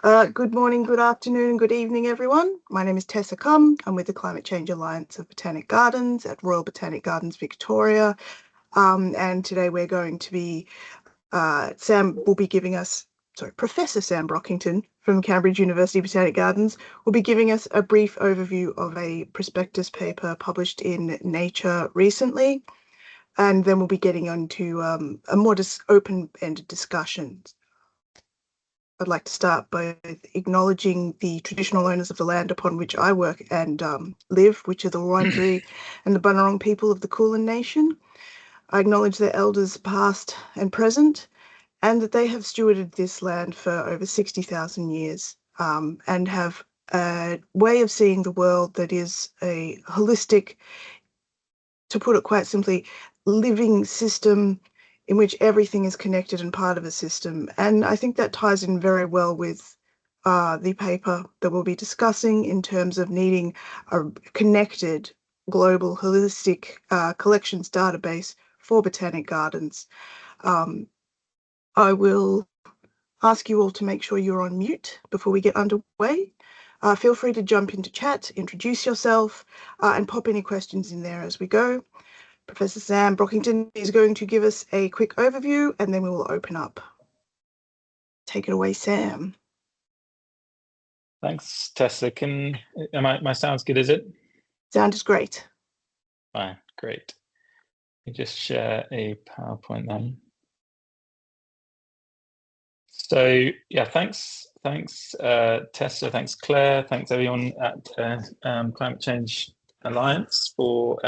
Good morning, good afternoon, good evening, everyone. My name is Tessa Cum. I'm with the Climate Change Alliance of Botanic Gardens at Royal Botanic Gardens, Victoria. And today we're going to be, Sam will be giving us, Professor Sam Brockington from Cambridge University Botanic Gardens will be giving us a brief overview of a prospectus paper published in Nature recently. And then we'll be getting on to a more open-ended discussion. I'd like to start by acknowledging the traditional owners of the land upon which I work and live, which are the Wurundjeri and the Bunurong people of the Kulin Nation. I acknowledge their elders past and present, and that they have stewarded this land for over 60,000 years and have a way of seeing the world that is a holistic, to put it quite simply, living system in which everything is connected and part of a system. And I think that ties in very well with the paper that we'll be discussing in terms of needing a connected global holistic collections database for botanic gardens. I will ask you all to make sure you're on mute before we get underway. Feel free to jump into chat, introduce yourself, and pop any questions in there as we go. Professor Sam Brockington is going to give us a quick overview and then we will open up. Take it away, Sam. Thanks, Tessa. My sound's good, is it? Sound is great. Fine, great. Let me just share a PowerPoint then. So yeah, thanks Tessa, thanks Claire, thanks everyone at Climate Change Alliance for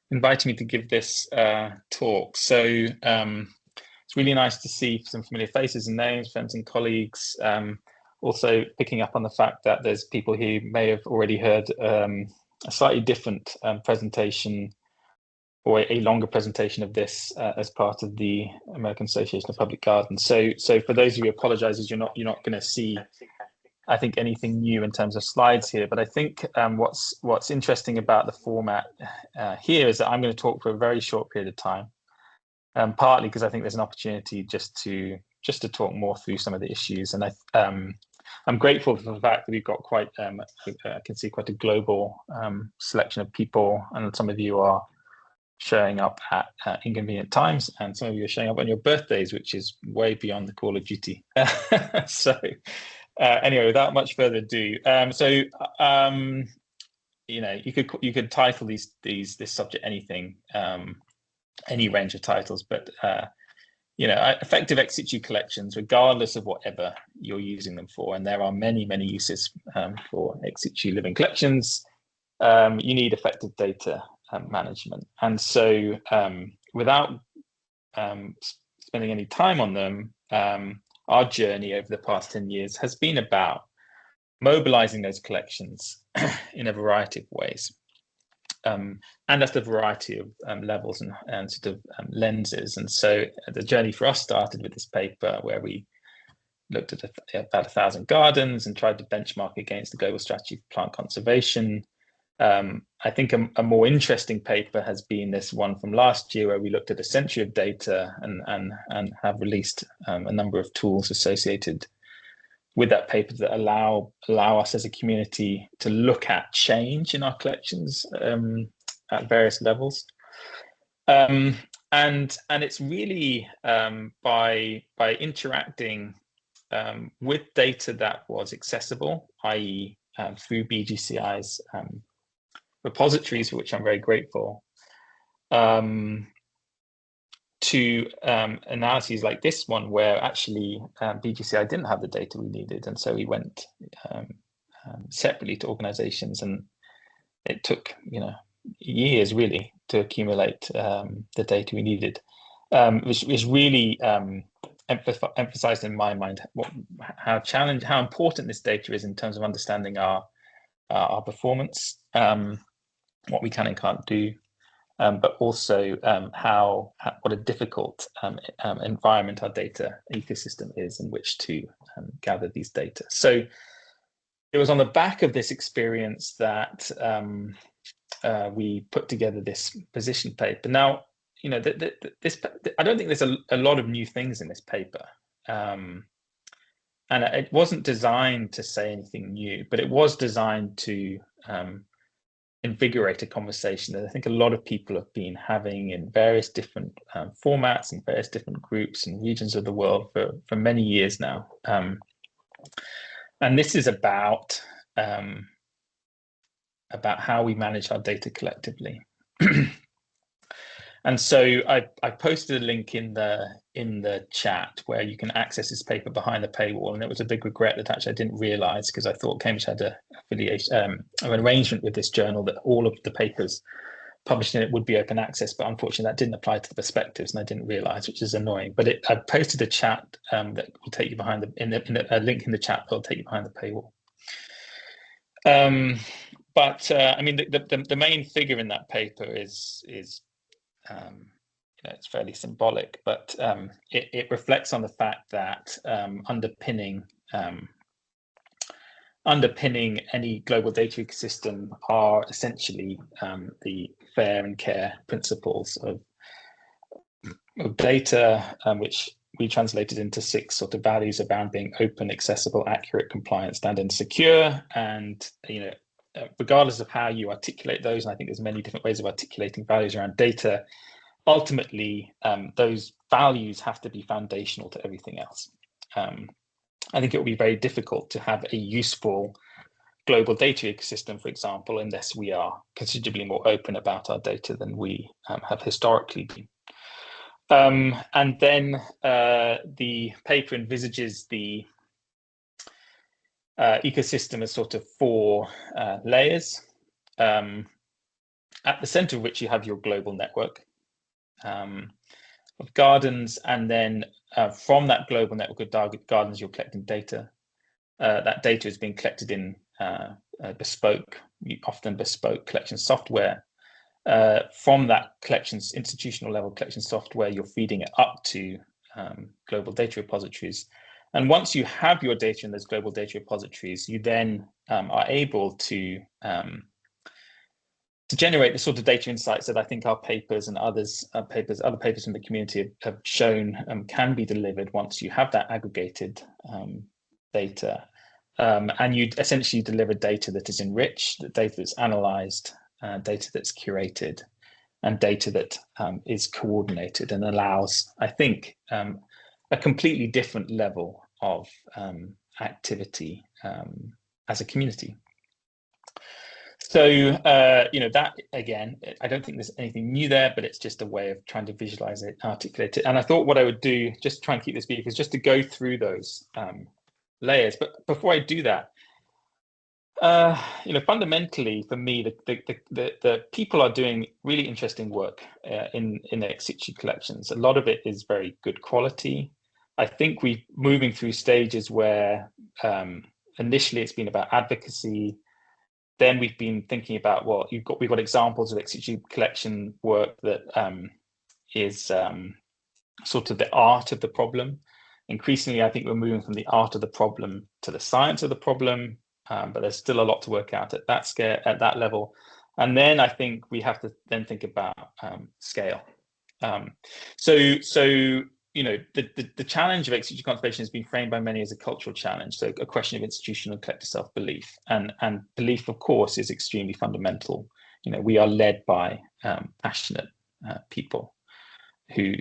inviting me to give this talk. So it's really nice to see some familiar faces and names, friends and colleagues. Also picking up on the fact that there's people who may have already heard a slightly different presentation or a longer presentation of this as part of the American Association of Public Gardens. So for those of you who apologise, you're not going to see, I think, anything new in terms of slides here. But I think what's interesting about the format here is that I'm going to talk for a very short period of time, partly because I think there's an opportunity just to talk more through some of the issues. And I'm grateful for the fact that we've got quite, I can see quite a global selection of people, and some of you are showing up at inconvenient times, and some of you are showing up on your birthdays, which is way beyond the call of duty. So anyway, without much further ado, you know, you could title this subject anything, any range of titles, but you know, effective ex situ collections, regardless of whatever you're using them for, and there are many uses for ex situ living collections. You need effective data management, and so without spending any time on them, our journey over the past 10 years has been about mobilizing those collections in a variety of ways, and that's the variety of levels and sort of lenses. And so the journey for us started with this paper where we looked at about 1,000 gardens and tried to benchmark against the global strategy for plant conservation. I think a more interesting paper has been this one from last year, where we looked at a century of data and have released a number of tools associated with that paper that allow us as a community to look at change in our collections at various levels. And it's really by interacting with data that was accessible, i.e. through BGCI's repositories, for which I'm very grateful, to analyses like this one, where actually BGCI didn't have the data we needed, and so we went separately to organizations, and it took, you know, years really to accumulate the data we needed, which is really emphasized in my mind how important this data is in terms of understanding our performance, what we can and can't do, but also what a difficult environment our data ecosystem is in which to gather these data. So it was on the back of this experience that we put together this position paper. Now, you know, I don't think there's a lot of new things in this paper. and it wasn't designed to say anything new, but it was designed to invigorate a conversation that I think a lot of people have been having in various different formats and various different groups and regions of the world for many years now. And this is about how we manage our data collectively. And so I posted a link in the chat where you can access this paper behind the paywall, and it was a big regret that actually I didn't realize, because I thought Cambridge had an arrangement with this journal that all of the papers published in it would be open access, but unfortunately that didn't apply to the perspectives, and I didn't realize, which is annoying. But I posted a chat that will take you behind a link in the chat that will take you behind the paywall. I mean, the main figure in that paper is it's fairly symbolic, but it reflects on the fact that underpinning any global data ecosystem are essentially the fair and care principles of data, which we translated into 6 sort of values around being open, accessible, accurate, compliant, standard, and secure. And regardless of how you articulate those, and I think there's many different ways of articulating values around data, ultimately those values have to be foundational to everything else. I think it will be very difficult to have a useful global data ecosystem, for example, unless we are considerably more open about our data than we have historically been. And then the paper envisages the ecosystem as sort of 4 layers, at the center of which you have your global network of gardens, and then from that global network of gardens, you're collecting data. That data is being collected in often bespoke collection software. From that institutional level collection software, you're feeding it up to global data repositories. And once you have your data in those global data repositories, you then are able to generate the sort of data insights that I think our papers and other papers from the community have shown can be delivered once you have that aggregated data. And you essentially deliver data that is enriched, data that's analyzed, data that's curated, and data that is coordinated and allows, I think, a completely different level of activity as a community. So, that, again, I don't think there's anything new there, but it's just a way of trying to visualize it, articulate it. And I thought what I would do, just to try and keep this brief, is just to go through those layers. But before I do that, fundamentally for me, the people are doing really interesting work in ex situ collections. A lot of it is very good quality. I think we're moving through stages where initially it's been about advocacy. Then we've been thinking about we've got examples of ex situ collection work that is sort of the art of the problem. Increasingly, I think we're moving from the art of the problem to the science of the problem, but there's still a lot to work out at that scale, at that level. And then I think we have to then think about scale. The challenge of ex situ conservation has been framed by many as a cultural challenge, so a question of institutional and collective self-belief. And belief, of course, is extremely fundamental. We are led by passionate people who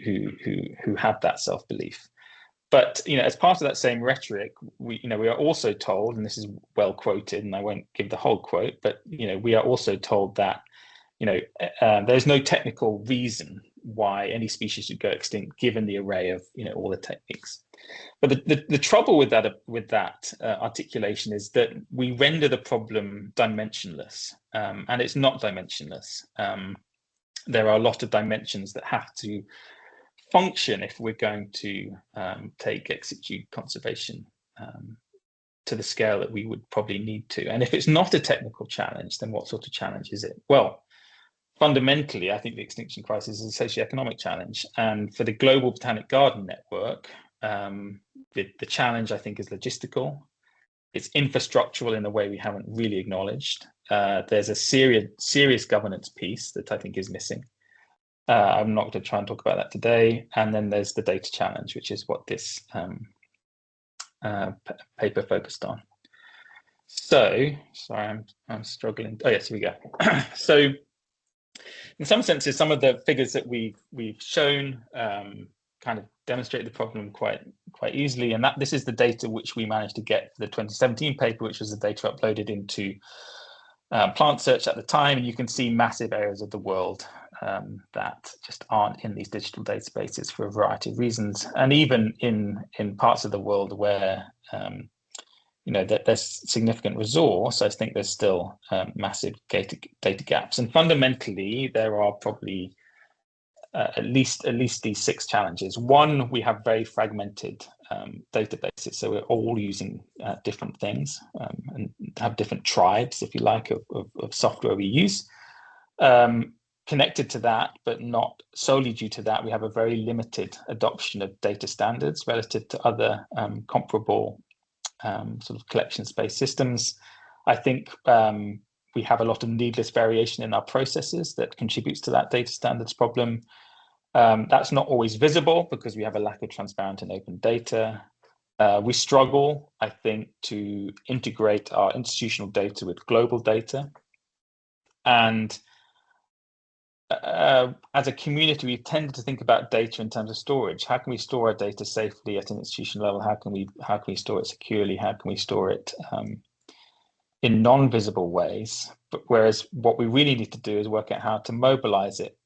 have that self-belief. But as part of that same rhetoric, we are also told, and this is well quoted, and I won't give the whole quote, but we are also told that there's no technical reason why any species should go extinct, given the array of all the techniques. But the trouble with that articulation is that we render the problem dimensionless, and it's not dimensionless. There are a lot of dimensions that have to function if we're going to take ex situ conservation to the scale that we would probably need to. And if it's not a technical challenge, then what sort of challenge is it? Well, fundamentally, I think the extinction crisis is a socioeconomic challenge. And for the Global Botanic Garden Network, the challenge, I think, is logistical. It's infrastructural in a way we haven't really acknowledged. There's a serious governance piece that I think is missing. I'm not going to try and talk about that today. And then there's the data challenge, which is what this paper focused on. So, sorry, I'm struggling. Oh yes, here we go. So, in some senses, some of the figures that we've shown kind of demonstrate the problem quite easily, and this is the data which we managed to get for the 2017 paper, which was the data uploaded into Plant Search at the time. And you can see massive areas of the world that just aren't in these digital databases for a variety of reasons, and even in parts of the world where that there's significant resource, I think there's still massive data gaps. And fundamentally, there are probably at least these 6 challenges. One, we have very fragmented databases, so we're all using different things and have different tribes, if you like, of software we use. Connected to that, but not solely due to that, we have a very limited adoption of data standards relative to other comparable sort of collection-based systems. I think we have a lot of needless variation in our processes that contributes to that data standards problem. That's not always visible because we have a lack of transparent and open data. We struggle, I think, to integrate our institutional data with global data. And as a community, we've tended to think about data in terms of storage. How can we store our data safely at an institutional level? How can we store it securely? How can we store it in non-visible ways? But whereas what we really need to do is work out how to mobilize it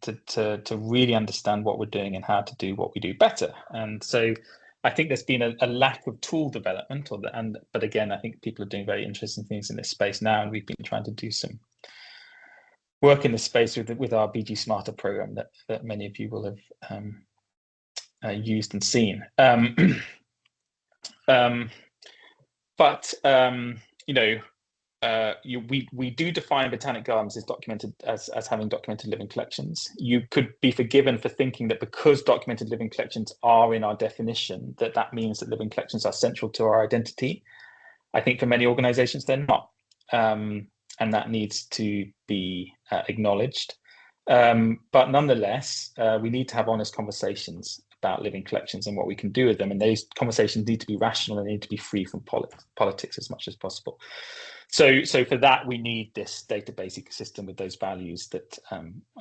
to really understand what we're doing and how to do what we do better. And so I think there's been a lack of tool development, but again, I think people are doing very interesting things in this space now, and we've been trying to do some work in this space with our BG Smarter program that many of you will have used and seen. We do define botanic gardens as having documented living collections. You could be forgiven for thinking that because documented living collections are in our definition, that means that living collections are central to our identity. I think for many organizations, they're not. And that needs to be acknowledged. But nonetheless, we need to have honest conversations about living collections and what we can do with them. And those conversations need to be rational and need to be free from politics as much as possible. So for that, we need this database ecosystem with those values that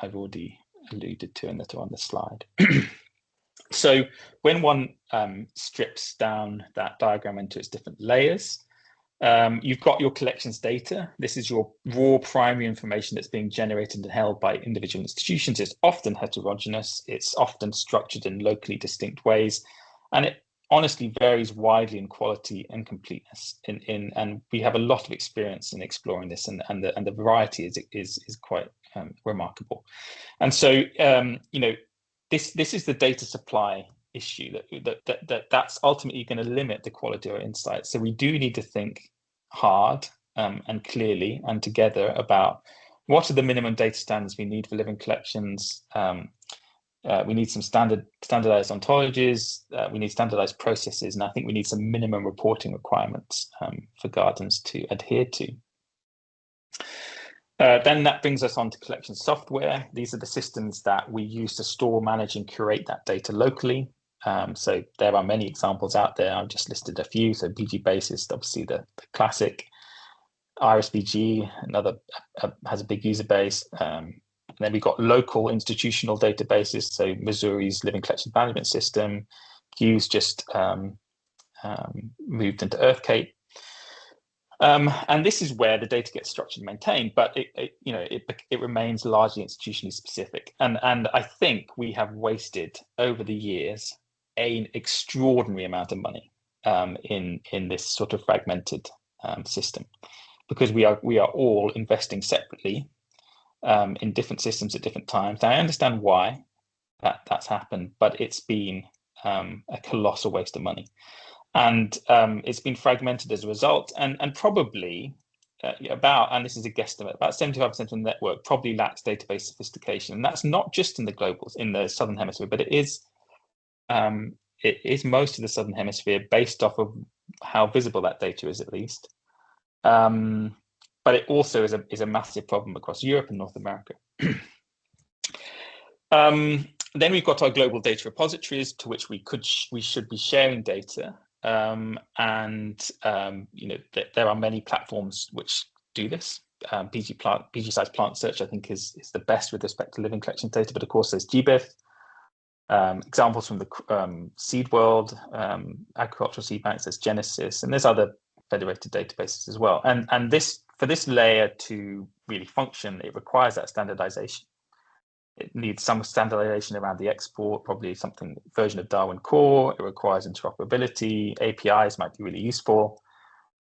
I've already alluded to and that are on the slide. So when one strips down that diagram into its different layers, you've got your collections data. This is your raw primary information that's being generated and held by individual institutions. It's often heterogeneous. It's often structured in locally distinct ways. And it honestly varies widely in quality and completeness. And we have a lot of experience in exploring this, and the variety is quite remarkable. And so, this is the data supply issue that's ultimately going to limit the quality of our insights. So we do need to think hard and clearly and together about what are the minimum data standards we need for living collections. We need some standardized ontologies. We need standardized processes, and I think we need some minimum reporting requirements for gardens to adhere to. Then that brings us on to collection software. These are the systems that we use to store, manage, and curate that data locally. So there are many examples out there. I've just listed a few. So BG Basis, obviously the classic. IRIS-BG, another has a big user base. Then we've got local institutional databases. So Missouri's Living Collections Management System. Q's just moved into EarthCape. And this is where the data gets structured and maintained, but it remains largely institutionally specific. And I think we have wasted over the years an extraordinary amount of money in this sort of fragmented system, because we are all investing separately in different systems at different times. Now, I understand why that's happened, but it's been a colossal waste of money. And it's been fragmented as a result, and probably and this is a guesstimate, about 75% of the network probably lacks database sophistication. And that's not just in the Southern Hemisphere, but it is most of the Southern Hemisphere, based off of how visible that data is, at least. But it also is a massive problem across Europe and North America. Then we've got our global data repositories to which we should be sharing data. there are many platforms which do this. BGCI's plant search, I think, is the best with respect to living collection data, but of course there's GBIF. Examples from the seed world, agricultural seed banks, there's Genesis, and there's other federated databases as well. And for this layer to really function, it requires that standardization. It needs some standardization around the export, probably version of Darwin Core. It requires interoperability. APIs might be really useful.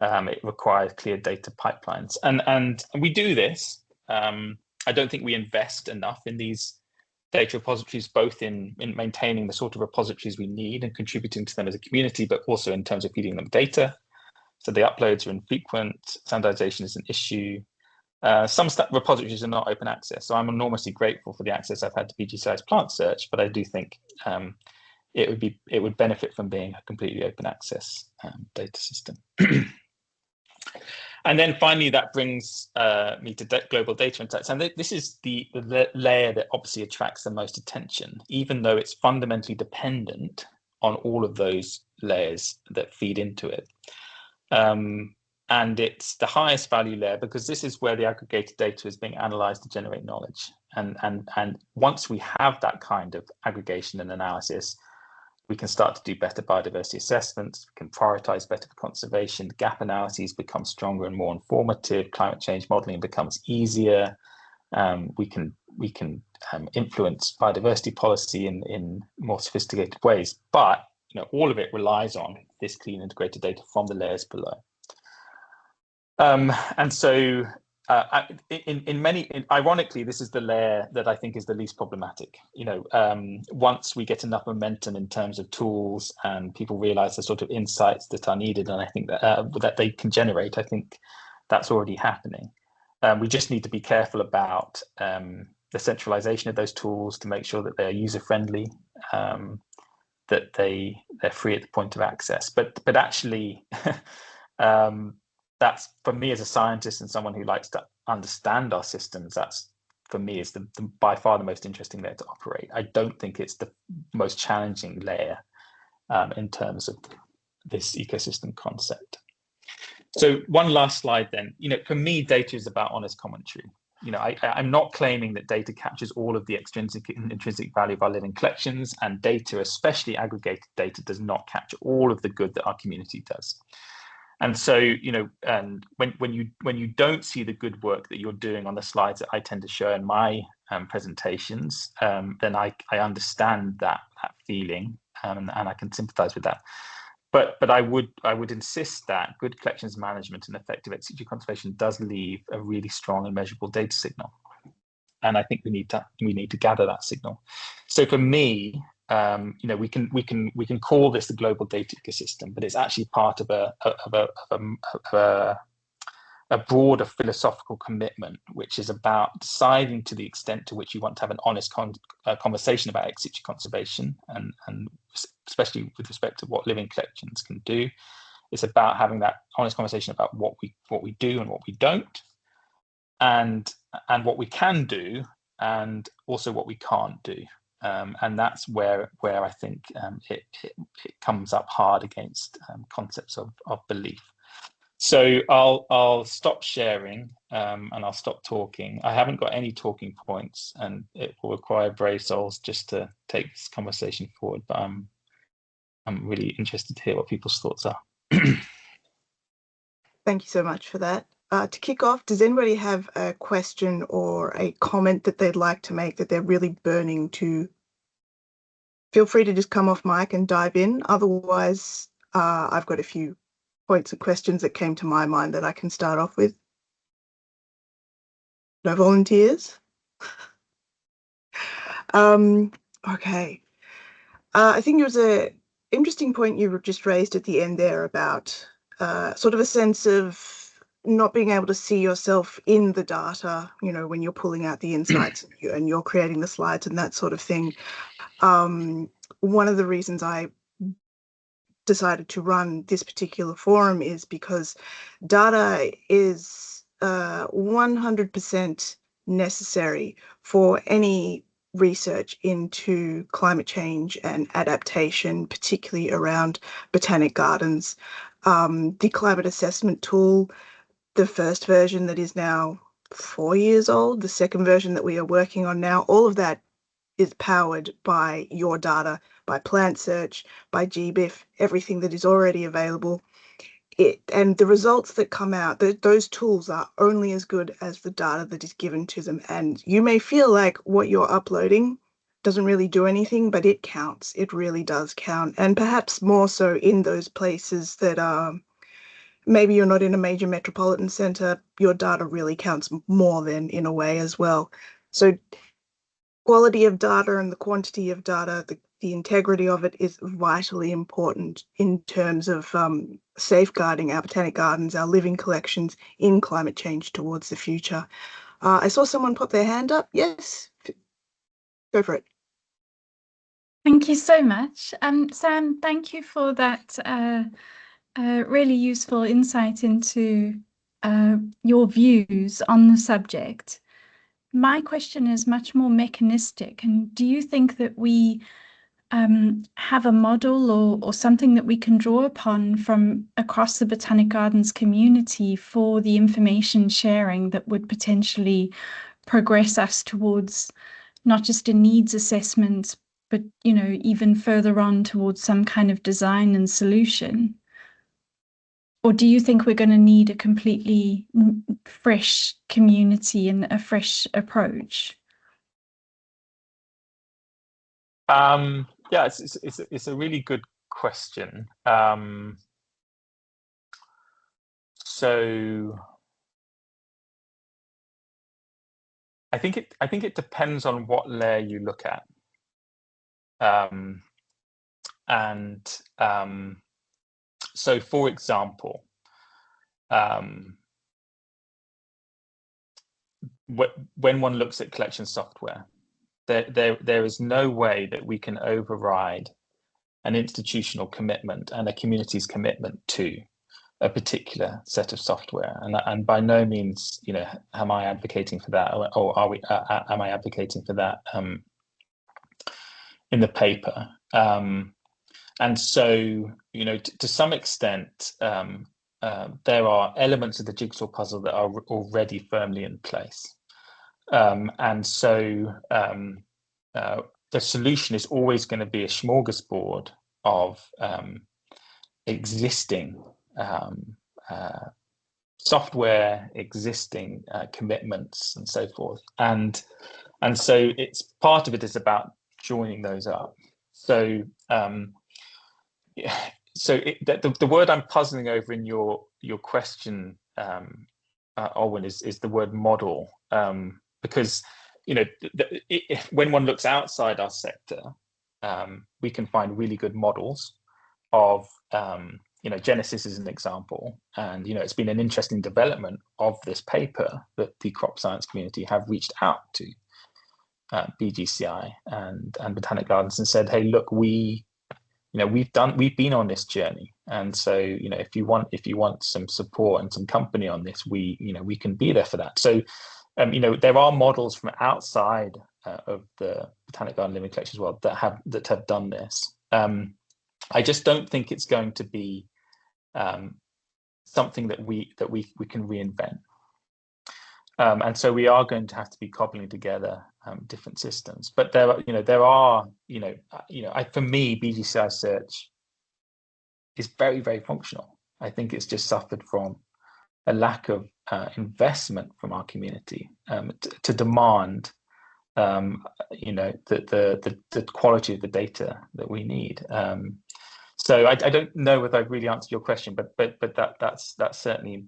It requires clear data pipelines. And we do this. I don't think we invest enough in these data repositories, both in maintaining the sort of repositories we need and contributing to them as a community, but also in terms of feeding them data. So the uploads are infrequent, standardization is an issue. Some repositories are not open access, so I'm enormously grateful for the access I've had to BGCI's plant search, but I do think it would benefit from being a completely open access data system. And then finally, that brings me to global data insights. And this is the layer that obviously attracts the most attention, even though it's fundamentally dependent on all of those layers that feed into it. And it's the highest value layer because this is where the aggregated data is being analyzed to generate knowledge. And once we have that kind of aggregation and analysis, we can start to do better biodiversity assessments, we can prioritize better for conservation, gap analyses become stronger and more informative, climate change modeling becomes easier, we can influence biodiversity policy in more sophisticated ways. But all of it relies on this clean integrated data from the layers below. And so ironically, this is the layer that I think is the least problematic. Once we get enough momentum in terms of tools and people realize the sort of insights that are needed, and I think that they can generate, I think that's already happening. We just need to be careful about the centralization of those tools to make sure that they are user-friendly, that they're free at the point of access. But actually, that's, for me as a scientist and someone who likes to understand our systems, that's, for me, is by far the most interesting layer to operate. I don't think it's the most challenging layer in terms of this ecosystem concept. So one last slide then. For me, data is about honest commentary. I'm not claiming that data captures all of the extrinsic and intrinsic value of our living collections, and data, especially aggregated data, does not capture all of the good that our community does. And so, and when you don't see the good work that you're doing on the slides that I tend to show in my presentations, then I understand that feeling, and I can sympathize with that. But I would insist that good collections management and effective ex situ conservation does leave a really strong and measurable data signal, and I think we need to gather that signal. So for me, we can call this the global data ecosystem, but it's actually part of a broader philosophical commitment, which is about deciding to the extent to which you want to have an honest conversation about ex situ conservation, and especially with respect to what living collections can do. It's about having that honest conversation about what we do and what we don't, and what we can do, and also what we can't do. And that's where I think it comes up hard against concepts of belief. So I'll stop sharing and I'll stop talking. I haven't got any talking points, and it will require brave souls just to take this conversation forward. But I'm really interested to hear what people's thoughts are. Thank you so much for that. To kick off, does anybody have a question or a comment that they'd like to make that they're really burning to? Feel free to just come off mic and dive in. Otherwise, I've got a few points and questions that came to my mind that I can start off with. No volunteers? Okay. I think it was an interesting point you just raised at the end there about sort of a sense of not being able to see yourself in the data, when you're pulling out the insights and you're creating the slides and that sort of thing. One of the reasons I decided to run this particular forum is because data is 100% necessary for any research into climate change and adaptation, particularly around botanic gardens. The climate assessment tool, the first version that is now 4 years old, the second version that we are working on now, all of that is powered by your data, by plant search, by GBIF, everything that is already available. And the results that come out, those tools are only as good as the data that is given to them. And you may feel like what you're uploading doesn't really do anything, but it counts. It really does count. And perhaps more so in those places that are, maybe you're not in a major metropolitan centre, your data really counts more than in a way as well. So quality of data and the quantity of data, the integrity of it is vitally important in terms of safeguarding our botanic gardens, our living collections in climate change towards the future. I saw someone put their hand up. Yes, go for it. Thank you so much. Sam, thank you for that really useful insight into your views on the subject. My question is much more mechanistic. And do you think that we have a model or something that we can draw upon from across the Botanic Gardens community for the information sharing that would potentially progress us towards not just a needs assessment, but, you know, even further on towards some kind of design and solution? Or do you think we're going to need a completely fresh community and a fresh approach? Yeah, it's a really good question. So I think it depends on what layer you look at. So, for example, when one looks at collection software, there is no way that we can override an institutional commitment and a community's commitment to a particular set of software. And by no means, you know, am I advocating for that, or am I advocating for that in the paper? And so, you know, to some extent, there are elements of the jigsaw puzzle that are already firmly in place. And so the solution is always going to be a smorgasbord of existing software, existing commitments, and so forth. And so it's part of it is about joining those up. So the word I'm puzzling over in your question, Olwen, is the word model, because, you know, when one looks outside our sector, we can find really good models of, you know, Genesis is an example, and, you know, it's been an interesting development of this paper that the crop science community have reached out to BGCI and Botanic Gardens and said, hey, look, we've been on this journey, and so, you know, if you want some support and some company on this, we can be there for that. So you know, there are models from outside of the Botanic Garden living collections world that have done this. I just don't think it's going to be something that we can reinvent. And so we are going to have to be cobbling together different systems. But for me, BGCI search is very, very functional. I think it's just suffered from a lack of investment from our community to demand, the quality of the data that we need. So I don't know whether I've really answered your question, but that's certainly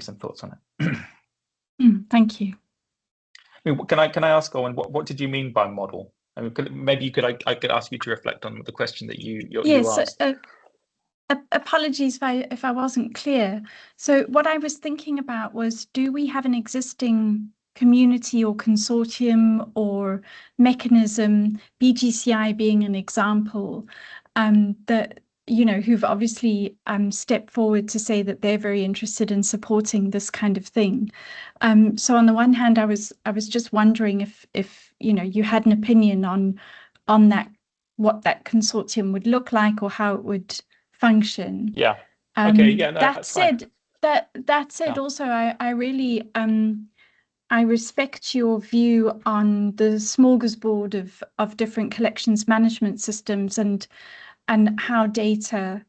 some thoughts on it. Thank you. I mean, can I ask, Owen, what did you mean by model? I mean, I could ask you to reflect on the question that you asked. Apologies if I wasn't clear. So what I was thinking about was, do we have an existing community or consortium or mechanism, BGCI being an example, that who've obviously stepped forward to say that they're very interested in supporting this kind of thing. So on the one hand, I was just wondering if you had an opinion on that, what that consortium would look like or how it would function. Yeah. Okay. Yeah. No, That that's said, fine. that said, Yeah. also I really I respect your view on the smorgasbord of different collections management systems and how data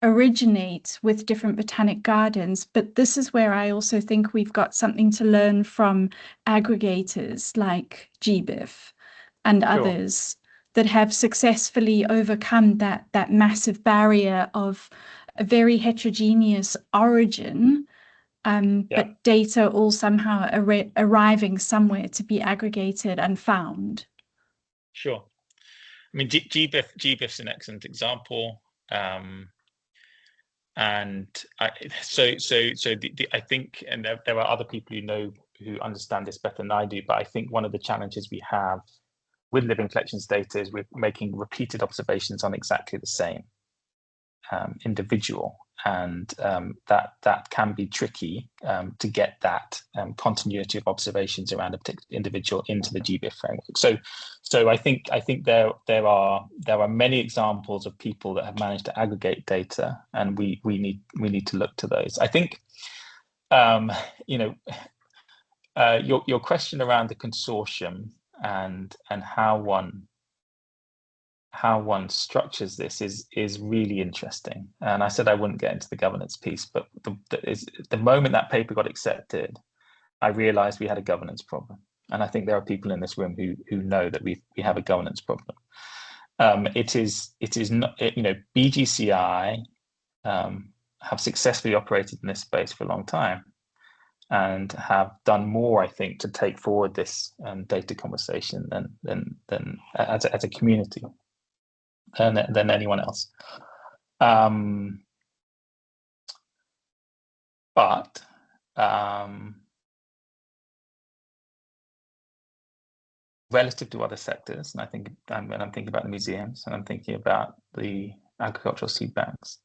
originates with different botanic gardens. But this is where I also think we've got something to learn from aggregators like GBIF and Sure. others that have successfully overcome that massive barrier of a very heterogeneous origin, but data all somehow arriving somewhere to be aggregated and found. Sure. I mean, GBIF's an excellent example. And I think, and there are other people who understand this better than I do, but I think one of the challenges we have with living collections data is we're making repeated observations on exactly the same individual, and that can be tricky to get that continuity of observations around a particular individual into the GBIF framework. So I think there are many examples of people that have managed to aggregate data, and we need to look to those. I think your question around the consortium and how one structures this is really interesting. And I said I wouldn't get into the governance piece, but the moment that paper got accepted, I realized we had a governance problem. And I think there are people in this room who know that we have a governance problem. It is not, BGCI have successfully operated in this space for a long time and have done more, I think, to take forward this data conversation than as a community than anyone else. But relative to other sectors, and I think when I'm thinking about the museums and I'm thinking about the agricultural seed banks,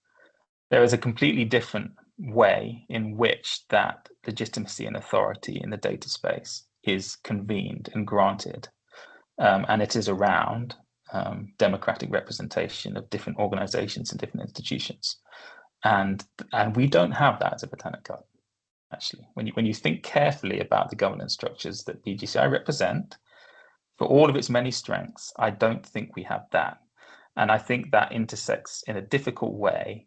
there is a completely different way in which that legitimacy and authority in the data space is convened and granted, and it is around democratic representation of different organizations and different institutions, and we don't have that as a botanic garden. Actually, when you think carefully about the governance structures that BGCI represent, for all of its many strengths, I don't think we have that, and I think that intersects in a difficult way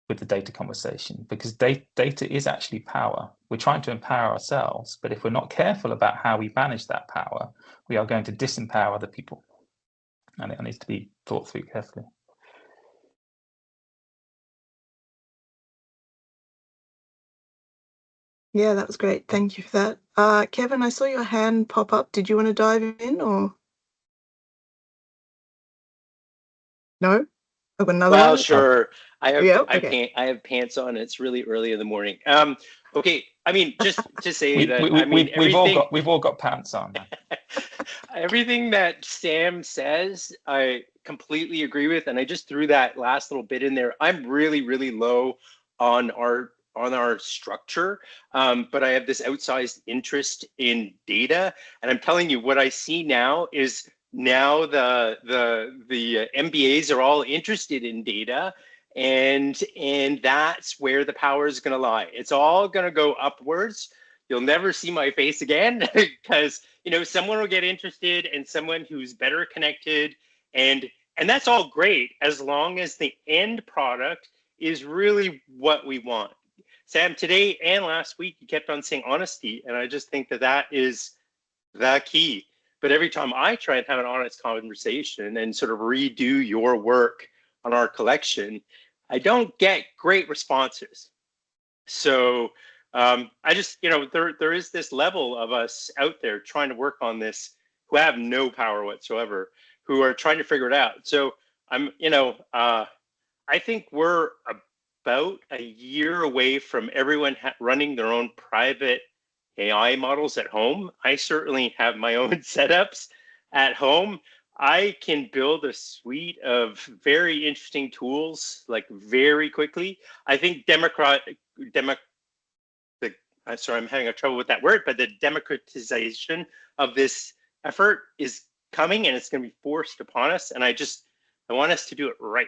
with the data conversation, because data is actually power. We're trying to empower ourselves, but if we're not careful about how we manage that power, we are going to disempower other people. And it needs to be thought through carefully. Yeah, that was great. Thank you for that. Kevin, I saw your hand pop up. Did you want to dive in or? No? I've got another Well, one. sure. Okay. I have pants on. It's really early in the morning. Okay. I mean, just to say we've all got pants on. Everything that Sam says, I completely agree with, and I just threw that last little bit in there. I'm really, really low on our structure, but I have this outsized interest in data, and I'm telling you, what I see now is now the MBAs are all interested in data, and that's where the power is going to lie. It's all going to go upwards. You'll never see my face again because someone will get interested, and someone who's better connected, and that's all great as long as the end product is really what we want. Sam, today and last week you kept on saying honesty, and I just think that is the key. But every time I try and have an honest conversation and sort of redo your work on our collection, I don't get great responses. So I just, there is this level of us out there trying to work on this who have no power whatsoever, who are trying to figure it out. So I think we're about a year away from everyone running their own private AI models at home. I certainly have my own setups at home, I can build a suite of very interesting tools like very quickly. I think sorry, I'm having a trouble with that word, but the democratization of this effort is coming, and it's going to be forced upon us. And I want us to do it right.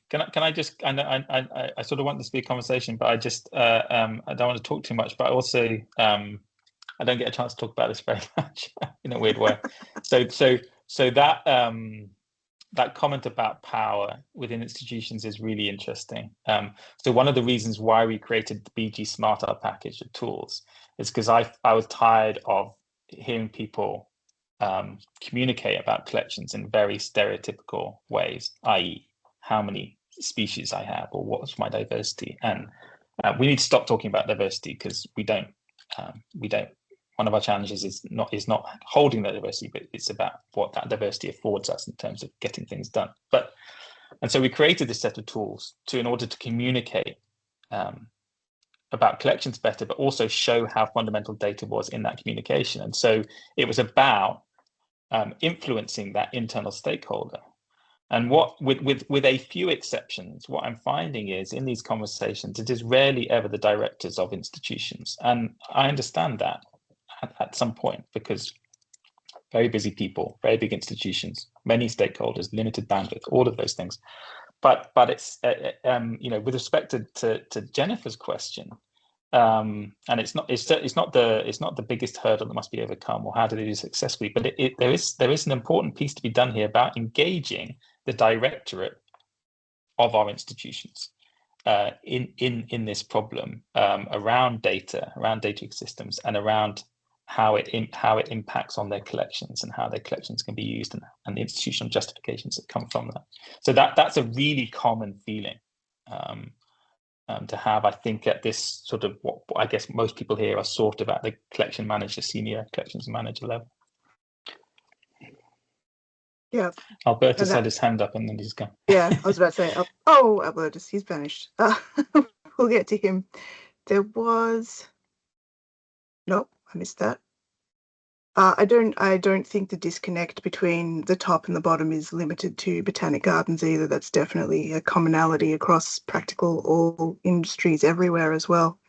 Can I just, I sort of want this to be a conversation, but I just, I don't want to talk too much, but also, I don't get a chance to talk about this very much in a weird way. So that comment about power within institutions is really interesting. So one of the reasons why we created the BG Smart Art package of tools is because I was tired of hearing people communicate about collections in very stereotypical ways, i.e. how many species I have or what's my diversity. And we need to stop talking about diversity because we don't, one of our challenges is not holding that diversity, but it's about what that diversity affords us in terms of getting things done. And so we created this set of tools in order to communicate about collections better, but also show how fundamental data was in that communication. And so it was about influencing that internal stakeholder. And with a few exceptions, what I'm finding is in these conversations, it is rarely ever the directors of institutions. And I understand that at some point, because very busy people, very big institutions, many stakeholders, limited bandwidth, all of those things. But it's with respect to Jennifer's question, and it's not the biggest hurdle that must be overcome, or how do they do it successfully, but there is an important piece to be done here about engaging the directorate of our institutions in this problem around data systems, and around how it impacts on their collections and how their collections can be used, and the institutional justifications that come from that. So that's a really common feeling to have, I think, at this sort of what I guess most people here are sort of at the collection manager, senior collections manager level. Yeah. Albertus had his hand up and then he's gone. Yeah, I was about to say, Albertus, he's vanished. We'll get to him. There was, nope, I missed that. I don't think the disconnect between the top and the bottom is limited to botanic gardens either. That's definitely a commonality across practical all industries everywhere as well.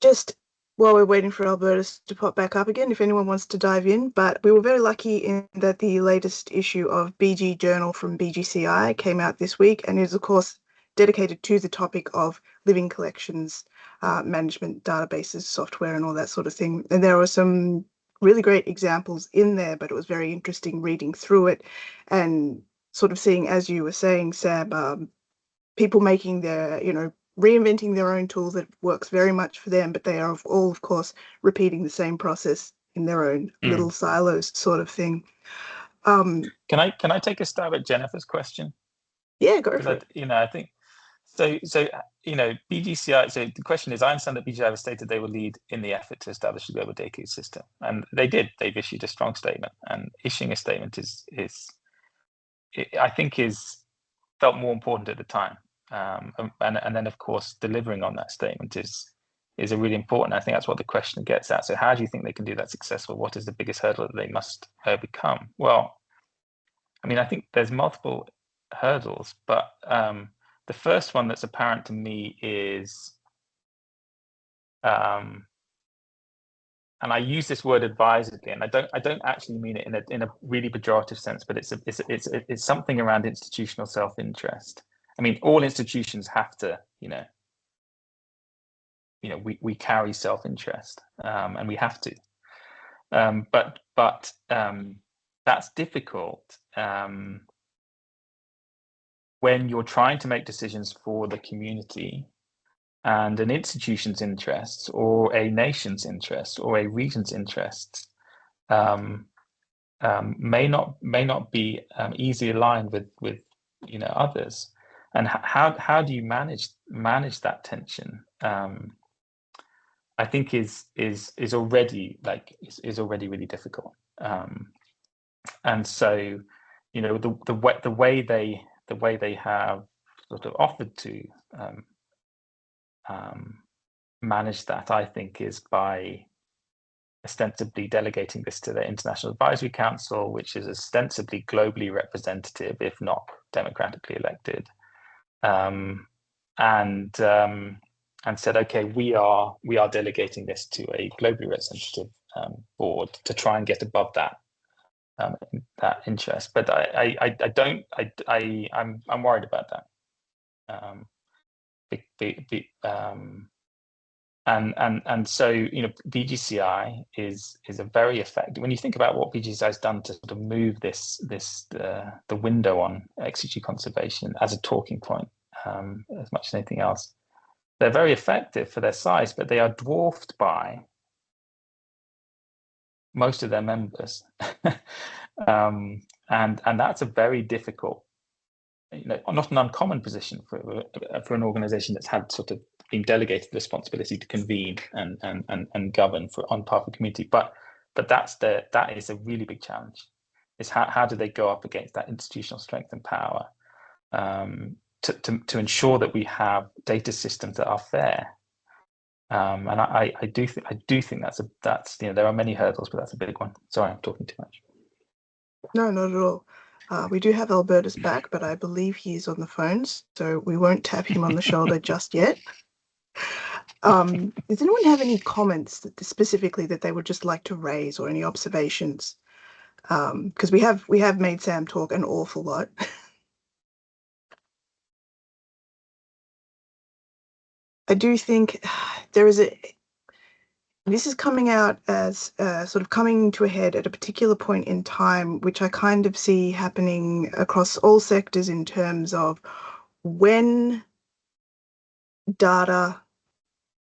Just while we're waiting for Albertus to pop back up again, if anyone wants to dive in, but we were very lucky in that the latest issue of BG Journal from BGCI came out this week, and is of course dedicated to the topic of living collections, management, databases, software, and all that sort of thing. And there were some really great examples in there, but it was very interesting reading through it and sort of seeing, as you were saying, Sam, people making their, reinventing their own tools that works very much for them, but they are all, of course, repeating the same process in their own little silos, sort of thing. Can I take a stab at Jennifer's question? Yeah, go for it. I think so. BGCI. So the question is, I understand that BGCI has stated they will lead in the effort to establish a global data system, and they did. They've issued a strong statement, and issuing a statement I think felt more important at the time. And then of course delivering on that statement is a really important. I think that's what the question gets at. So how do you think they can do that successful? What is the biggest hurdle that they must overcome? Well, I mean, I think there's multiple hurdles, but the first one that's apparent to me is, and I use this word advisedly, and I don't actually mean it in a really pejorative sense, but it's something around institutional self-interest. I mean, all institutions have to, we carry self-interest, and we have to. But that's difficult when you're trying to make decisions for the community, and an institution's interests, or a nation's interests, or a region's interests may not be easily aligned with others. And how do you manage that tension? I think is already really difficult. And so, the way they have sort of offered to manage that, I think, is by ostensibly delegating this to the International Advisory Council, which is ostensibly globally representative, if not democratically elected, and said, okay, we are delegating this to a globally representative board to try and get above that interest. But I'm worried about that. And so, you know, BGCI is a very effective. When you think about what BGCI has done to sort of move the window on ex situ conservation as a talking point, as much as anything else, they're very effective for their size, but they are dwarfed by most of their members, and that's a very difficult, you know, not an uncommon position for an organisation that's had sort of been delegated the responsibility to convene and govern on behalf of the community. But that is a really big challenge. Is how do they go up against that institutional strength and power to ensure that we have data systems that are fair. And I do think that's you know, there are many hurdles, but that's a big one. Sorry, I'm talking too much. No, not at all. We do have Albertus back, but I believe he's on the phone, so we won't tap him on the shoulder just yet. Does anyone have any comments specifically that they would just like to raise, or any observations? Because we have made Sam talk an awful lot. I do think there is this is coming out as sort of coming to a head at a particular point in time, which I kind of see happening across all sectors in terms of when data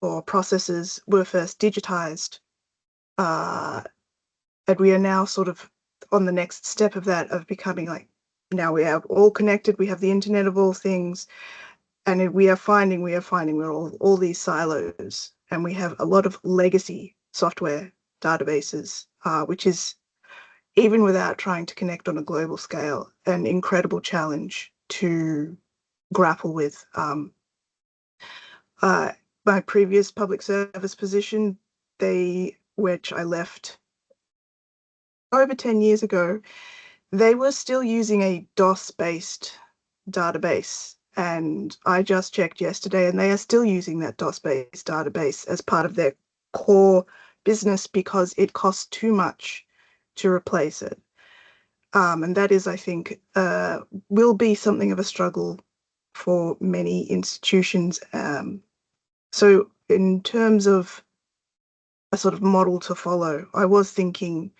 or processes were first digitized, and we are now sort of on the next step of that, of becoming like, now we are all connected, we have the Internet of all things, and we are finding we're all these silos, and we have a lot of legacy software databases, which is, even without trying to connect on a global scale, an incredible challenge to grapple with. My previous public service position, which I left over 10 years ago, they were still using a DOS-based database. And I just checked yesterday, and they are still using that DOS-based database as part of their core business because it costs too much to replace it. And that is, I think, will be something of a struggle for many institutions. So in terms of a sort of model to follow, I was thinking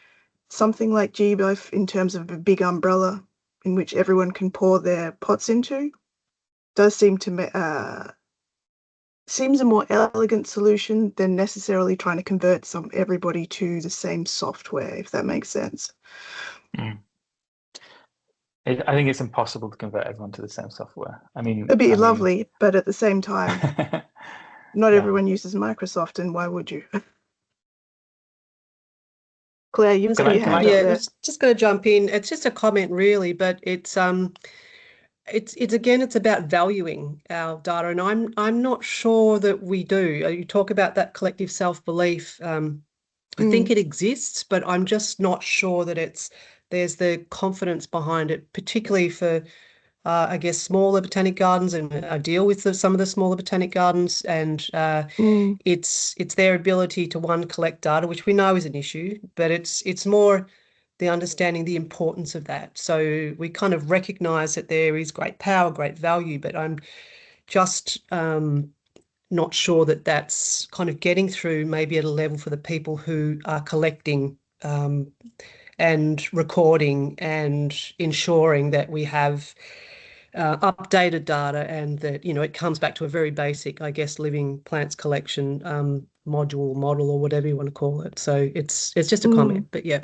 something like GBIF in terms of a big umbrella in which everyone can pour their pots into. Does seem to seems a more elegant solution than necessarily trying to convert everybody to the same software, if that makes sense. I think it's impossible to convert everyone to the same software. I mean, it'd be lovely, but at the same time, not everyone uses Microsoft, and why would you? Claire, you've got your hand up there. Just going to jump in. It's just a comment, really, but it's again, it's about valuing our data, and I'm not sure that we do. You talk about that collective self-belief. I think it exists, but I'm just not sure that there's the confidence behind it, particularly for I guess smaller botanic gardens, and I deal with some of the smaller botanic gardens, and it's their ability to collect data, which we know is an issue, but it's more the understanding the importance of that. So we kind of recognise that there is great power, great value, but I'm just not sure that that's kind of getting through maybe at a level for the people who are collecting and recording and ensuring that we have updated data, and that, you know, it comes back to a very basic, I guess, living plants collection model, or whatever you want to call it. So it's just a comment, but yeah.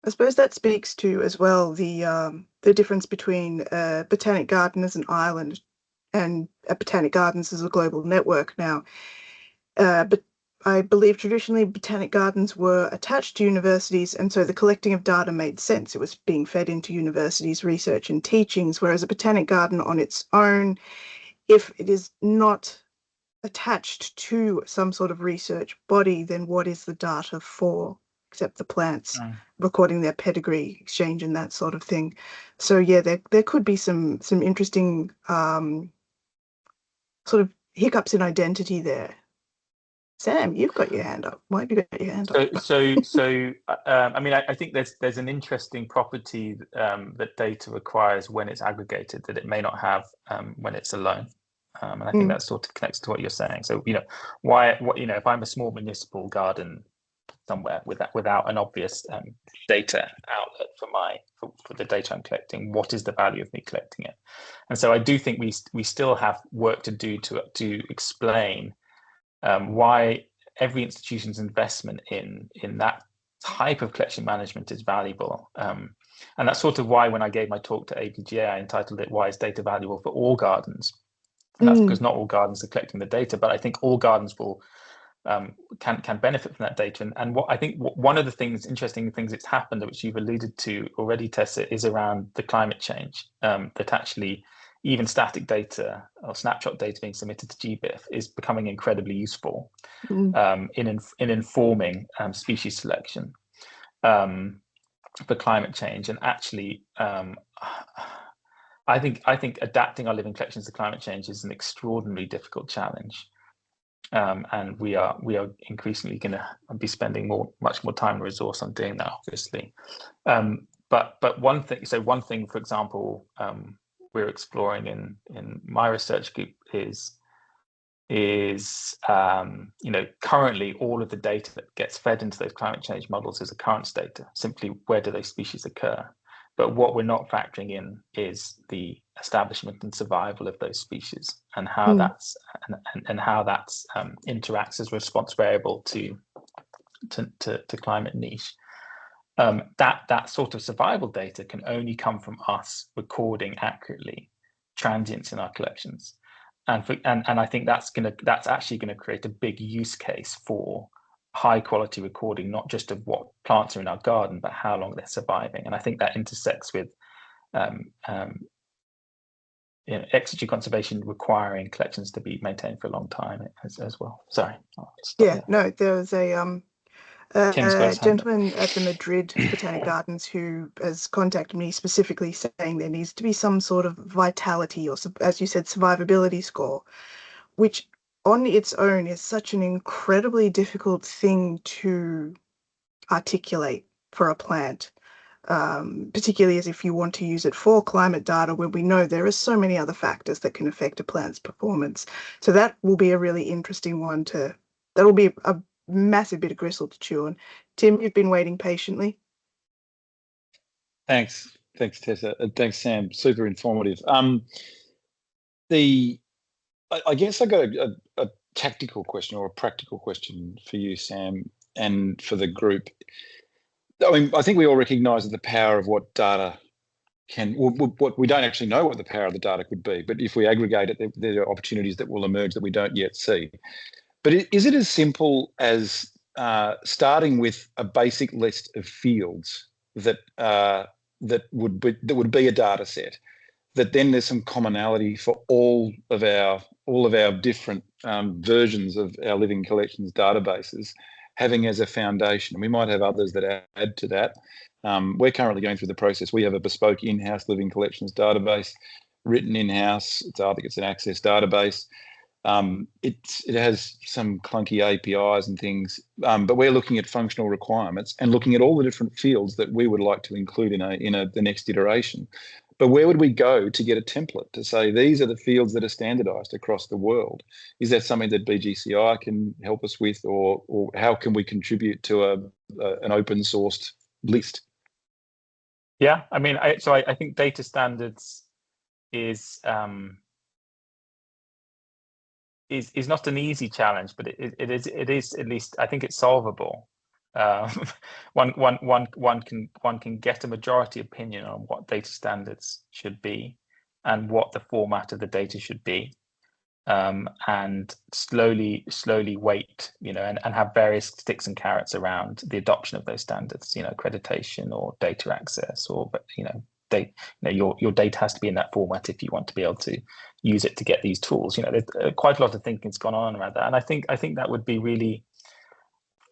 I suppose that speaks to as well the difference between a botanic garden as an island and a botanic gardens as a global network now. But I believe traditionally botanic gardens were attached to universities, and so the collecting of data made sense. It was being fed into universities' research and teachings, whereas a botanic garden on its own, if it is not attached to some sort of research body, then what is the data for, except the plants recording their pedigree, exchange, and that sort of thing? So yeah, there could be some interesting sort of hiccups in identity there. Sam, you've got your hand up. Why have you got your hand up? I mean, I think there's an interesting property that data requires when it's aggregated that it may not have when it's alone. And I think that sort of connects to what you're saying. So, if I'm a small municipal garden somewhere without an obvious data outlet for the data I'm collecting, what is the value of me collecting it? And so I do think we still have work to do to explain why every institution's investment in that type of collection management is valuable. And that's sort of why when I gave my talk to ABGA, I entitled it, "Why is Data Valuable for All Gardens?" And that's because not all gardens are collecting the data, but I think all gardens will can benefit from that data. And what I think one of the interesting things that's happened, which you've alluded to already, Tessa, is around the climate change, that actually even static data or snapshot data being submitted to GBIF is becoming incredibly useful in informing species selection for climate change. And actually, I think adapting our living collections to climate change is an extraordinarily difficult challenge, and we are increasingly going to be spending much more time and resource on doing that, obviously. But one thing, for example, we're exploring in my research group is currently all of the data that gets fed into those climate change models is occurrence data, simply where do those species occur. But what we're not factoring in is the establishment and survival of those species and how that's interacts as a response variable to climate niche. That sort of survival data can only come from us recording accurately transients in our collections, and I think that's actually going to create a big use case for high quality recording, not just of what plants are in our garden, but how long they're surviving. And I think that intersects with ex situ conservation requiring collections to be maintained for a long time as well. Sorry. Yeah, no, there was a gentleman at the Madrid Botanic Gardens who has contacted me specifically saying there needs to be some sort of vitality or, as you said, survivability score, which on its own is such an incredibly difficult thing to articulate for a plant, particularly as if you want to use it for climate data, where we know there are so many other factors that can affect a plant's performance. So that will be a really interesting one that'll be a massive bit of gristle to chew on. Tim, you've been waiting patiently. Thanks, Tessa. Thanks, Sam. Super informative. I guess I got a tactical question or a practical question for you, Sam, and for the group. I mean, I think we all recognise the power of what data can. What we don't actually know what the power of the data could be, but if we aggregate it, there are opportunities that will emerge that we don't yet see. But is it as simple as starting with a basic list of fields that would be a data set, that then there's some commonality for all of our different versions of our living collections databases, having as a foundation? We might have others that add to that. We're currently going through the process. We have a bespoke in-house living collections database written in-house. I think it's an access database. It has some clunky APIs and things, but we're looking at functional requirements and looking at all the different fields that we would like to include in the next iteration. But where would we go to get a template to say these are the fields that are standardized across the world? Is that something that BGCI can help us with, or how can we contribute to an open sourced list? Yeah, I mean, I think data standards is not an easy challenge, but it is at least, I think it's solvable. One can get a majority opinion on what data standards should be and what the format of the data should be, and slowly wait, and have various sticks and carrots around the adoption of those standards, accreditation or data access or data, your data has to be in that format if you want to be able to use it to get these tools. There's quite a lot of thinking's gone on around that, and I think that would be really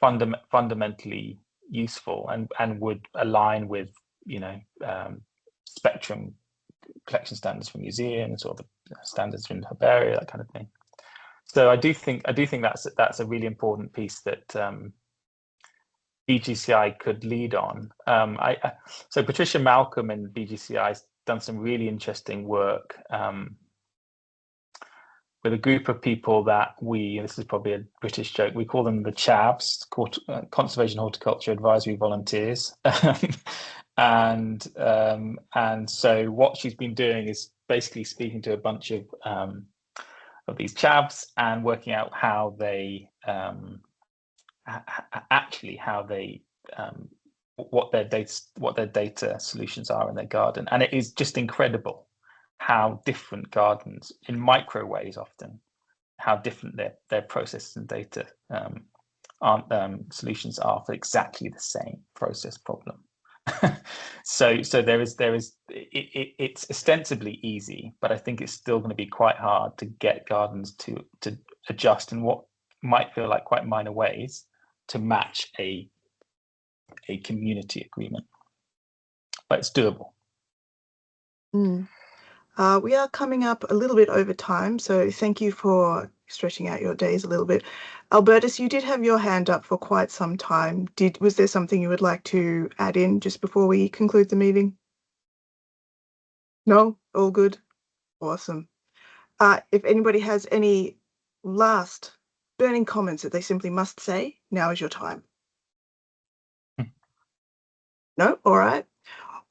fundamentally useful and would align with spectrum collection standards for museums or the standards in herbaria, that kind of thing. So I do think that's a really important piece that BGCI could lead on. So Patricia Malcolm in BGCI has done some really interesting work with a group of people that this is probably a British joke, we call them the CHAVs, Conservation Horticulture Advisory Volunteers. And so what she's been doing is basically speaking to a bunch of these chavs and working out how they what their data solutions are in their garden. And it is just incredible how different gardens, in micro ways often, how different their processes and data solutions are for exactly the same process problem. So it's ostensibly easy, but I think it's still going to be quite hard to get gardens to adjust in what might feel like quite minor ways to match a community agreement, but it's doable. We are coming up a little bit over time, so thank you for stretching out your days a little bit. Albertus, you did have your hand up for quite some time. Was there something you would like to add in just before we conclude the meeting? No? All good? Awesome. If anybody has any last burning comments that they simply must say, now is your time. No? All right.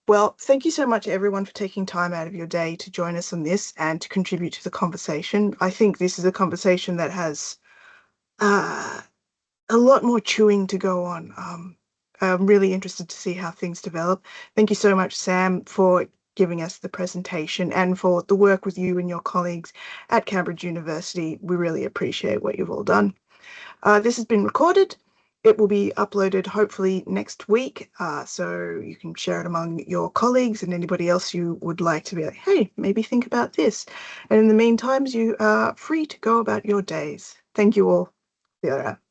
Well, thank you so much, everyone, for taking time out of your day to join us on this and to contribute to the conversation. I think this is a conversation that has a lot more chewing to go on. I'm really interested to see how things develop. Thank you so much, Sam, for giving us the presentation and for the work with you and your colleagues at Cambridge University. We really appreciate what you've all done. This has been recorded. It will be uploaded hopefully next week, so you can share it among your colleagues and anybody else you would like to be like, hey, maybe think about this. And in the meantime, you are free to go about your days. Thank you all. See you later.